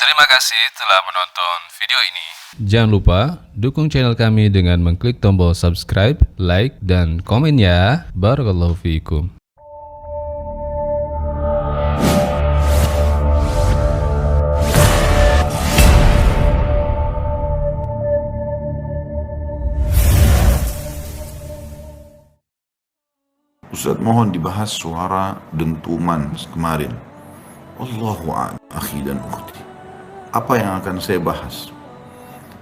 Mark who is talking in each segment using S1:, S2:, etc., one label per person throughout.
S1: Terima kasih telah menonton video ini.
S2: Jangan lupa dukung channel kami dengan mengklik tombol subscribe, like, dan komen ya. Barakallahu fiikum.
S3: Ustaz, mohon dibahas suara dentuman kemarin. Allahu a'lam, akhi dan ukhti. Apa yang akan saya bahas?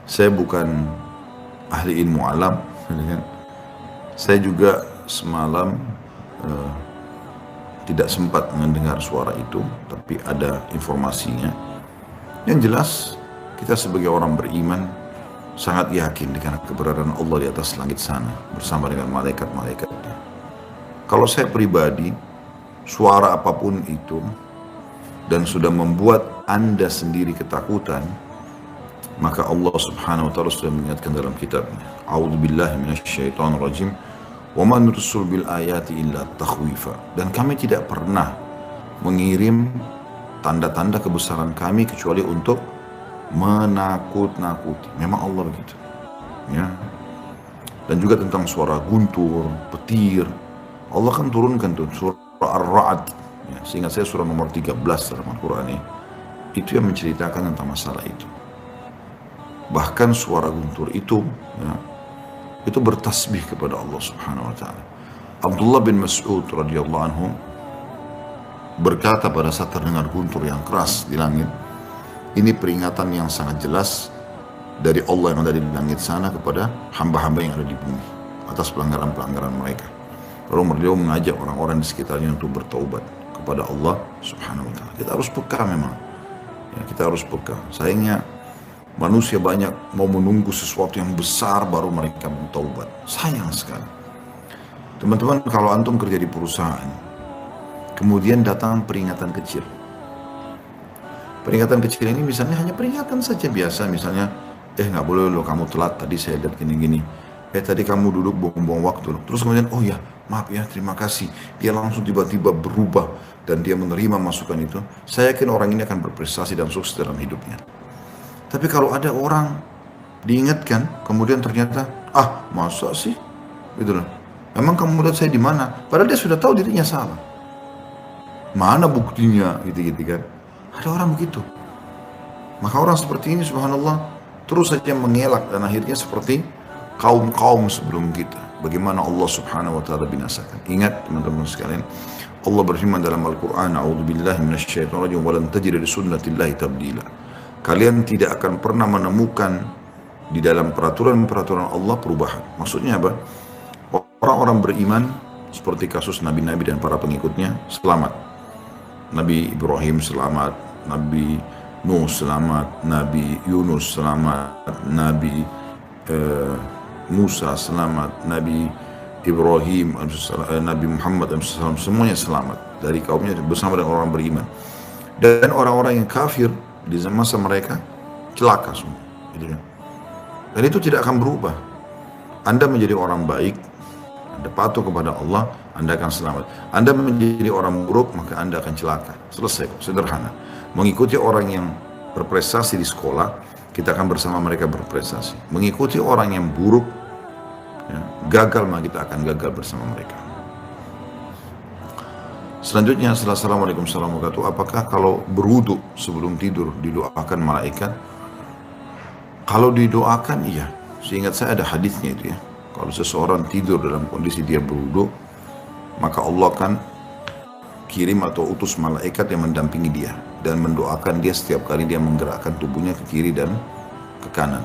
S3: Saya bukan ahli ilmu alam. Saya juga semalam tidak sempat mendengar suara itu, tapi ada informasinya. Yang jelas, kita sebagai orang beriman sangat yakin dengan keberadaan Allah di atas langit sana bersama dengan malaikat-malaikatnya. Kalau saya pribadi, suara apapun itu dan sudah membuat Anda sendiri ketakutan, maka Allah Subhanahu wa taala sudah mengingatkan dalam kitabnya, A'udzubillahi minasyaitonirrajim, wa ma nursil bil ayati illa takhwifa. Dan kami tidak pernah mengirim tanda-tanda kebesaran kami kecuali untuk menakut-nakuti. Memang Allah begitu. Ya. Dan juga tentang suara guntur, petir, Allah kan turunkan tuh surah Ar-Ra'd, ya, seingat saya surah nomor 13 dalam Al-Quran ini. Itu yang menceritakan tentang masalah itu. Bahkan suara guntur itu, ya, itu bertasbih kepada Allah Subhanahu wa taala. Abdullah bin Mas'ud radhiyallahu anhu berkata pada saat terdengar guntur yang keras di langit, ini peringatan yang sangat jelas dari Allah yang ada di langit sana kepada hamba-hamba yang ada di bumi atas pelanggaran-pelanggaran mereka. Lalu beliau mengajak orang-orang di sekitarnya untuk bertaubat kepada Allah Subhanahu wa taala. Kita harus peka memang. Ya, kita harus peka. Sayangnya manusia banyak mau menunggu sesuatu yang besar baru mereka bertaubat. Sayang sekali. Teman-teman, kalau antum kerja di perusahaan, kemudian datang peringatan kecil. Peringatan kecil ini misalnya hanya peringatan saja biasa, misalnya, nggak boleh loh kamu telat, tadi saya lihat gini-gini. Tadi kamu duduk buang-buang waktu. Terus kemudian, oh ya, maaf ya, terima kasih. Dia langsung tiba-tiba berubah dan dia menerima masukan itu. Saya yakin orang ini akan berprestasi dan sukses dalam hidupnya. Tapi kalau ada orang diingatkan, kemudian ternyata, masa sih? Gitu loh. Memang kamu lihat saya di mana? Padahal dia sudah tahu dirinya salah. Mana buktinya? Gitu-gitu kan. Ada orang begitu. Maka orang seperti ini, subhanallah, terus saja mengelak dan akhirnya seperti kaum-kaum sebelum kita. Bagaimana Allah Subhanahu wa taala binasakan. Ingat teman-teman sekalian, Allah berfirman dalam Al-Qur'an, A'udzubillahi minasyaitonirrajim, wa lan tajida li sunnatillahi tabdila. Kalian tidak akan pernah menemukan di dalam peraturan-peraturan Allah perubahan. Maksudnya apa? Orang-orang beriman seperti kasus nabi-nabi dan para pengikutnya selamat. Nabi Ibrahim selamat, Nabi Nuh selamat, Nabi Yunus selamat, Nabi Musa selamat, Nabi Ibrahim, Nabi Muhammad SAW, semuanya selamat dari kaumnya bersama dengan orang beriman. Dan orang-orang yang kafir di masa mereka celaka semua. Dan itu tidak akan berubah. Anda menjadi orang baik, Anda patuh kepada Allah, Anda akan selamat. Anda menjadi orang buruk, maka Anda akan celaka. Selesai, sederhana. Mengikuti orang yang berprestasi di sekolah, kita akan bersama mereka berprestasi. Mengikuti orang yang buruk, ya, gagal, maka kita akan gagal bersama mereka. Selanjutnya, Assalamualaikum warahmatullahi wabarakatuh. Apakah kalau berwudu sebelum tidur didoakan malaikat? Kalau didoakan, iya. Seingat saya ada hadisnya itu ya. Kalau seseorang tidur dalam kondisi dia berwudu, maka Allah akan kirim atau utus malaikat yang mendampingi dia dan mendoakan dia setiap kali dia menggerakkan tubuhnya ke kiri dan ke kanan.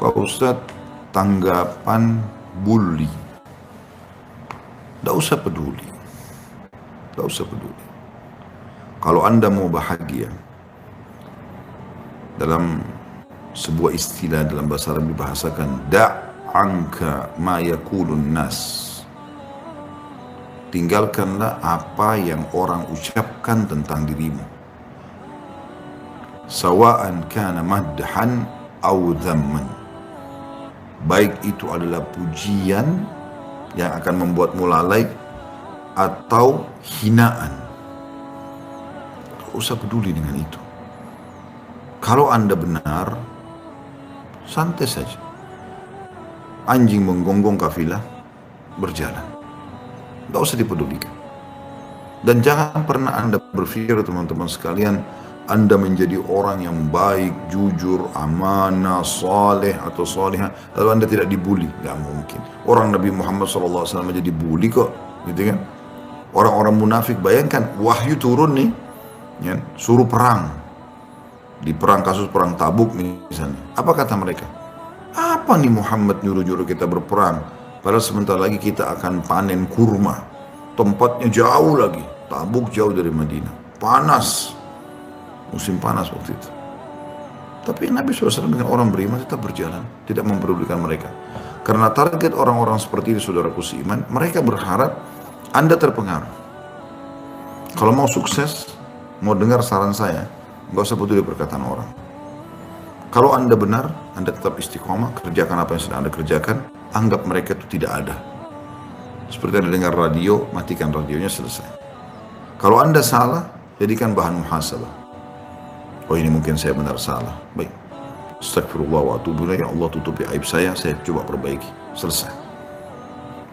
S3: Pak Ustadz, tanggapan bully. Tidak usah peduli. Tidak usah peduli. Kalau Anda mau bahagia, dalam sebuah istilah dalam bahasa Arab dibahasakan, da'anka ma yakulun nas. Tinggalkanlah apa yang orang ucapkan tentang dirimu. Sawa'an kana madhan au dhamman. Baik itu adalah pujian yang akan membuatmu lalai atau hinaan. Tidak usah peduli dengan itu. Kalau Anda benar, santai saja. Anjing menggonggong kafilah, berjalan. Tidak usah dipedulikan. Dan jangan pernah Anda berpikir, teman-teman sekalian, Anda menjadi orang yang baik, jujur, amanah, saleh atau salihah, lalu Anda tidak dibully. Gak mungkin. Orang Nabi Muhammad SAW aja dibully kok, gitu kan? Orang-orang munafik, bayangkan wahyu turun nih, ya, suruh perang. Di kasus perang Tabuk misalnya. Apa kata mereka? Apa nih Muhammad nyuruh-nyuruh kita berperang? Padahal sebentar lagi kita akan panen kurma. Tempatnya jauh lagi. Tabuk jauh dari Madinah. Panas. Musim panas waktu itu. Tapi Nabi SAW dengan orang beriman tetap berjalan. Tidak mempedulikan mereka. Karena target orang-orang seperti ini, saudaraku seiman, mereka berharap Anda terpengaruh. Kalau mau sukses, mau dengar saran saya, nggak usah peduli perkataan orang. Kalau Anda benar, Anda tetap istiqomah, kerjakan apa yang sedang Anda kerjakan, anggap mereka itu tidak ada. Seperti Anda dengar radio, matikan radionya, selesai. Kalau Anda salah, jadikan bahan muhasabah. Oh, ini mungkin saya benar salah. Baik. Astagfirullah wa atubu ilaih, ya Allah tutupi aib saya coba perbaiki. Selesai.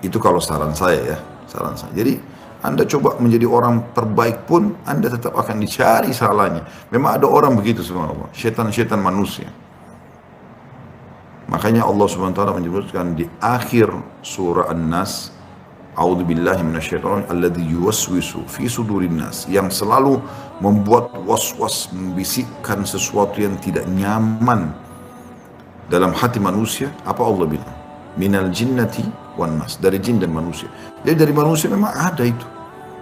S3: Itu kalau saran saya ya, saran saya. Jadi Anda coba menjadi orang terbaik pun, Anda tetap akan dicari salahnya. Memang ada orang begitu, subhanallah. Syaitan-syaitan manusia. Makanya Allah SWT menyebutkan di akhir surah An-Nas, A'udzubillahi minasyaitonir alladzi yuwaswisu fi sudurin nas, yang selalu membuat was-was, membisikkan sesuatu yang tidak nyaman dalam hati manusia. Apa Allah bilang? Minal jinnati wan nas, dari jin dan manusia. Jadi dari manusia memang ada itu.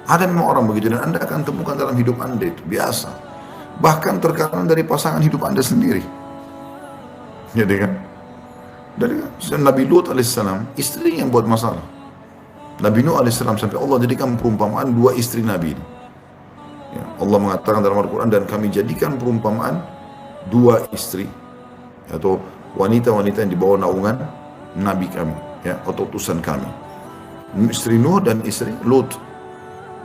S3: Ada memang orang begitu, dan Anda akan temukan dalam hidup Anda itu biasa. Bahkan terkadang dari pasangan hidup Anda sendiri. Jadi kan? Dari Nabi Lut alaihissalam, istrinya yang buat masalah. Nabi Nuh alaihissalam sampai Allah jadikan perumpamaan dua istri Nabi ini. Ya, Allah mengatakan dalam Al-Quran, dan kami jadikan perumpamaan dua istri atau wanita-wanita yang dibawa naungan Nabi kami, ya, atau utusan kami. Istri Nuh dan istri Lut.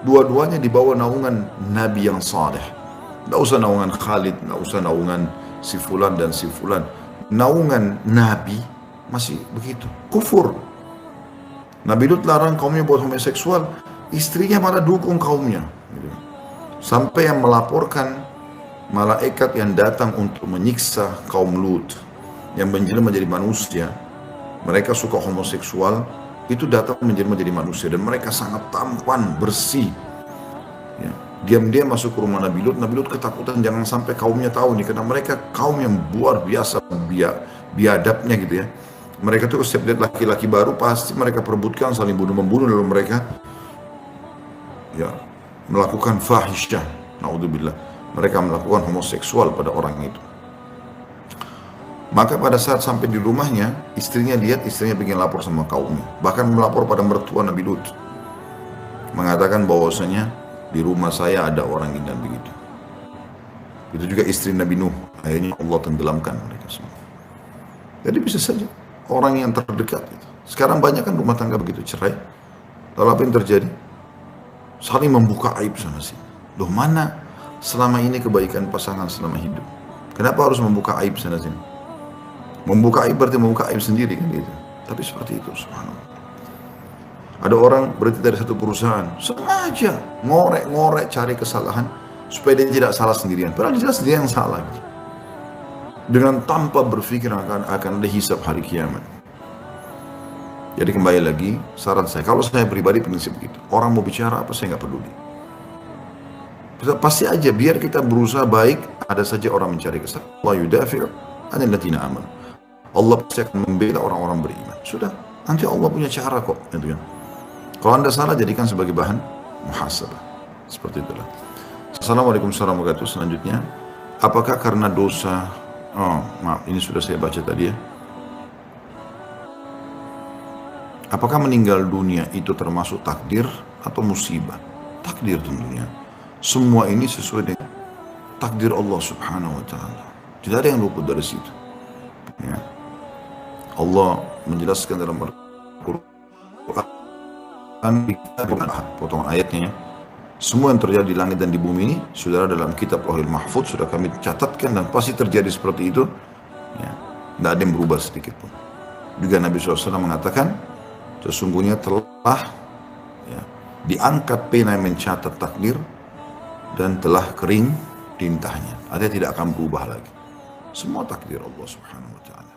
S3: Dua-duanya dibawa naungan Nabi yang saleh. Tidak usah naungan Khalid, tidak usah naungan si fulan dan si fulan. Naungan Nabi masih begitu. Kufur. Nabi Lut larang kaumnya buat homoseksual, istrinya malah dukung kaumnya. Sampai yang melaporkan malaikat yang datang untuk menyiksa kaum Lut, yang menjelma menjadi manusia, mereka suka homoseksual, itu datang menjadi manusia, dan mereka sangat tampan, bersih. Ya. Diam-diam masuk ke rumah Nabi Lut ketakutan jangan sampai kaumnya tahu nih, karena mereka kaum yang luar biasa biadabnya gitu ya. Mereka tuh setiap lihat laki-laki baru pasti mereka perebutkan, saling bunuh-membunuh, lalu mereka ya melakukan fahisyah, naudzubillah. Mereka melakukan homoseksual pada orang itu. Maka pada saat sampai di rumahnya, istrinya lihat, istrinya ingin lapor sama kaumnya. Bahkan melapor pada mertua Nabi Lut. Mengatakan bahwasanya di rumah saya ada orang ini dan begitu. Itu juga istri Nabi Nuh. Akhirnya Allah tenggelamkan mereka semua. Jadi bisa saja orang yang terdekat itu. Sekarang banyak kan rumah tangga begitu cerai. Lalu apa yang terjadi? Saling membuka aib sana sini. Loh, mana selama ini kebaikan pasangan selama hidup? Kenapa harus membuka aib sana sini? Membuka aib berarti membuka aib sendiri kan gitu. Tapi seperti itu, subhanallah. Ada orang berarti dari satu perusahaan sengaja ngorek-ngorek cari kesalahan supaya dia tidak salah sendirian. Padahal jelas dia yang salah. Gitu. Dengan tanpa berpikir akan ada hisab hari kiamat. Jadi kembali lagi, saran saya, kalau saya pribadi prinsip begitu, orang mau bicara apa saya nggak peduli. Pasti aja biar kita berusaha baik, ada saja orang mencari kesalahan. Wa yudafi'u 'anil ladzina amanu. Allah pasti akan membela orang-orang beriman. Sudah, nanti Allah punya cara kok, gitu kan. Kalau Anda salah, jadikan sebagai bahan muhasabah. Seperti itulah. Assalamualaikum warahmatullahi wabarakatuh. Selanjutnya, apakah karena dosa? Oh, maaf, ini sudah saya baca tadi ya. Apakah meninggal dunia itu termasuk takdir atau musibah? Takdir tentunya. Semua ini sesuai dengan takdir Allah Subhanahu wa taala. Tidak ada yang luput dari situ. Ya. Allah menjelaskan dalam Al-Quran, potongan ayatnya ya. Semua yang terjadi di langit dan di bumi ini, saudara, dalam kitab Lauhul Mahfuz sudah kami catatkan dan pasti terjadi seperti itu. Ya, tidak ada yang berubah sedikit pun. Juga Nabi SAW mengatakan, sesungguhnya telah ya, diangkat pena yang mencatat takdir dan telah kering tintanya. Artinya tidak akan berubah lagi. Semua takdir Allah Subhanahu Wa Taala.